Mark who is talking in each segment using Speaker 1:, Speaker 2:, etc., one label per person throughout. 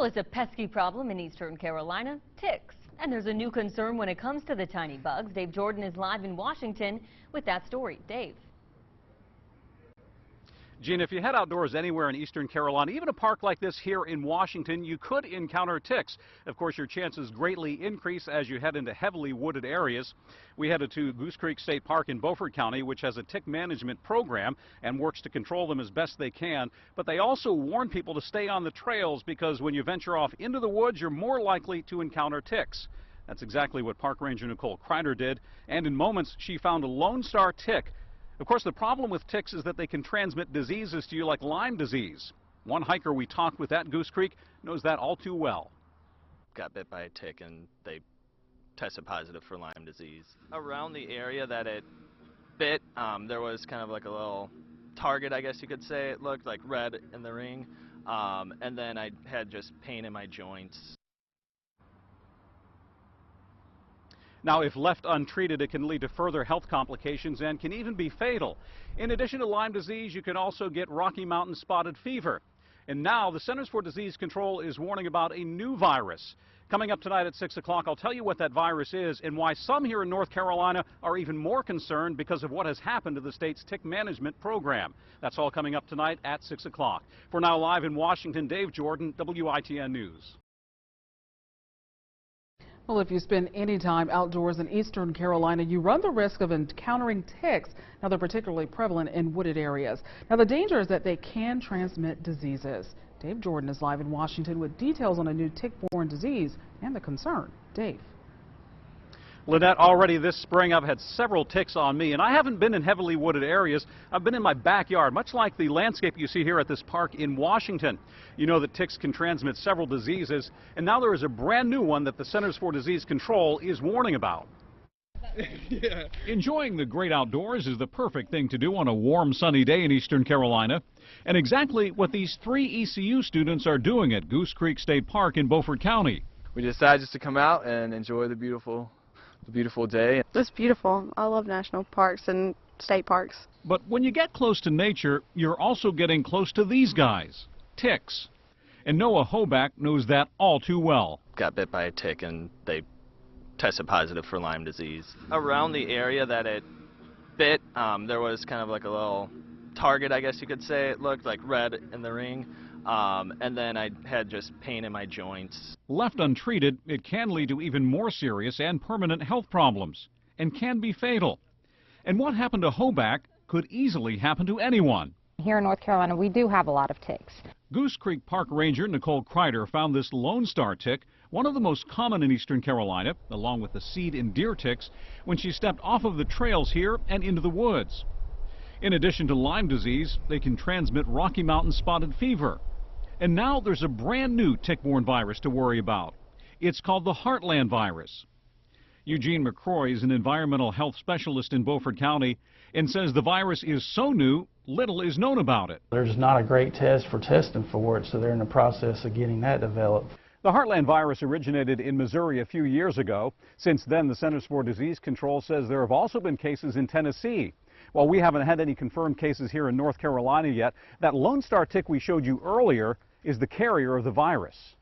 Speaker 1: Well, it's a pesky problem in eastern Carolina, ticks. And there's a new concern when it comes to the tiny bugs. Dave Jordan is live in Washington with that story. Dave.
Speaker 2: Gina, if you head outdoors anywhere in eastern Carolina, even a park like this here in Washington, you could encounter ticks. Of course, your chances greatly increase as you head into heavily wooded areas. We headed to Goose Creek State Park in Beaufort County, which has a tick management program and works to control them as best they can. But they also warn people to stay on the trails because when you venture off into the woods, you're more likely to encounter ticks. That's exactly what Park Ranger Nicole Kreider did, and in moments she found a Lone Star tick. Of course, the problem with ticks is that they can transmit diseases to you like Lyme disease. One hiker we talked with at Goose Creek knows that all too well.
Speaker 3: Got bit by a tick and they tested positive for Lyme disease. Around the area that it bit, there was kind of like a little target, I guess you could say. It looked like red in the ring, and then I had just pain in my joints.
Speaker 2: Now, if left untreated, it can lead to further health complications and can even be fatal. In addition to Lyme disease, you can also get Rocky Mountain spotted fever. And now the Centers for Disease Control is warning about a new virus. Coming up tonight at 6 o'clock, I'll tell you what that virus is and why some here in North Carolina are even more concerned because of what has happened to the state's tick management program. That's all coming up tonight at 6 o'clock. For now, live in Washington, Dave Jordan, WITN News.
Speaker 4: Well, if you spend any time outdoors in eastern Carolina, you run the risk of encountering ticks. Now, they're particularly prevalent in wooded areas. Now, the danger is that they can transmit diseases. Dave Jordan is live in Washington with details on a new tick-borne disease and the concern. Dave.
Speaker 2: Lynette, already this spring I've had several ticks on me, and I haven't been in heavily wooded areas. I've been in my backyard, much like the landscape you see here at this park in Washington. You know that ticks can transmit several diseases, and now there is a brand new one that the Centers for Disease Control is warning about.
Speaker 5: Yeah. Enjoying the great outdoors is the perfect thing to do on a warm, sunny day in eastern Carolina, and exactly what these 3 ECU students are doing at Goose Creek State Park in Beaufort County.
Speaker 6: We decided just to come out and enjoy the beautiful day.
Speaker 7: It's beautiful. I love national parks and state parks.
Speaker 5: But when you get close to nature, you're also getting close to these guys, ticks. And Noah Hoback knows that all too well.
Speaker 3: Got bit by a tick and they tested positive for Lyme disease. Around the area that it bit, there was kind of like a little target, I guess you could say. It looked like red in the ring. And then I had just pain in my joints.
Speaker 5: Left untreated, it can lead to even more serious and permanent health problems and can be fatal. And what happened to Hoback could easily happen to anyone.
Speaker 8: Here in North Carolina, we do have a lot of ticks.
Speaker 5: Goose Creek Park Ranger Nicole Kreider found this Lone Star tick, one of the most common in eastern Carolina, along with the seed and deer ticks, when she stepped off of the trails here and into the woods. In addition to Lyme disease, they can transmit Rocky Mountain spotted fever. And now there's a brand new tick-borne virus to worry about. It's called the Heartland Virus. Eugene McCroy is an environmental health specialist in Beaufort County and says the virus is so new, little is known about it.
Speaker 9: There's not a great test for testing for it, so they're in the process of getting that developed.
Speaker 2: The Heartland virus originated in Missouri a few years ago. Since then, the Centers for Disease Control says there have also been cases in Tennessee. While we haven't had any confirmed cases here in North Carolina yet, that Lone Star tick we showed you earlier is the carrier of the virus.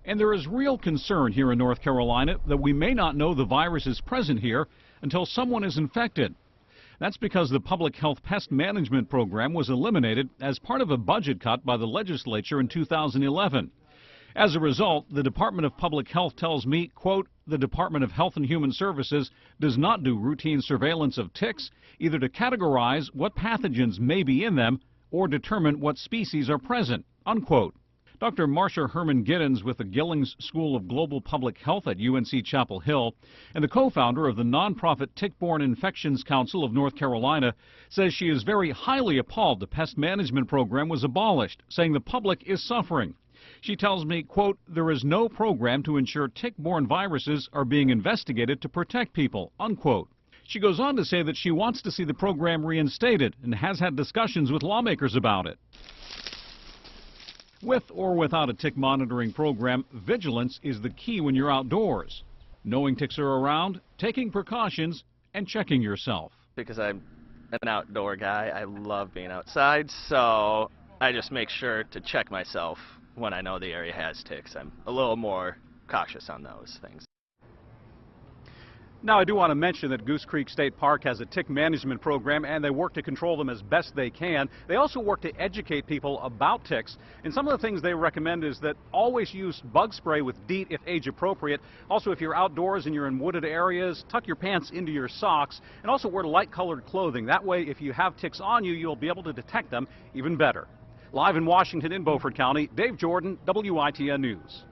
Speaker 5: And there is real concern here in North Carolina that we may not know the virus is present here until someone is infected. That's because the Public Health Pest Management Program was eliminated as part of a budget cut by the legislature in 2011. As a result, the Department of Public Health tells me, quote, the Department of Health and Human Services does not do routine surveillance of ticks, either to categorize what pathogens may be in them or determine what species are present, unquote. Dr. Marcia Herman Giddens with the Gillings School of Global Public Health at UNC Chapel Hill and the co-founder of the nonprofit Tick-Borne Infections Council of North Carolina says she is very highly appalled the pest management program was abolished, saying the public is suffering. She tells me, quote, there is no program to ensure tick-borne viruses are being investigated to protect people, unquote. She goes on to say that she wants to see the program reinstated and has had discussions with lawmakers about it. With or without a tick monitoring program, vigilance is the key when you're outdoors. Knowing ticks are around, taking precautions, and checking yourself.
Speaker 3: Because I'm an outdoor guy, I love being outside, so I just make sure to check myself when I know the area has ticks, I'm a little more cautious on those things.
Speaker 2: Now, I do want to mention that Goose Creek State Park has a tick management program, and they work to control them as best they can. They also work to educate people about ticks, and some of the things they recommend is that always use bug spray with DEET if age appropriate. Also, if you're outdoors and you're in wooded areas, tuck your pants into your socks, and also wear light-colored clothing. That way, if you have ticks on you, you'll be able to detect them even better. Live in Washington in Beaufort County, Dave Jordan, WITN News.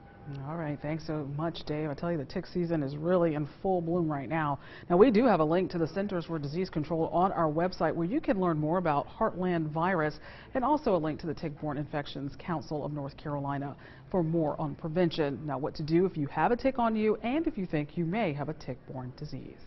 Speaker 4: All right, thanks so much, Dave. I tell you, the tick season is really in full bloom right now. Now, we do have a link to the Centers for Disease Control on our website where you can learn more about Heartland Virus, and also a link to the Tick-Borne Infections Council of North Carolina for more on prevention. Now, what to do if you have a tick on you and if you think you may have a tick-borne disease.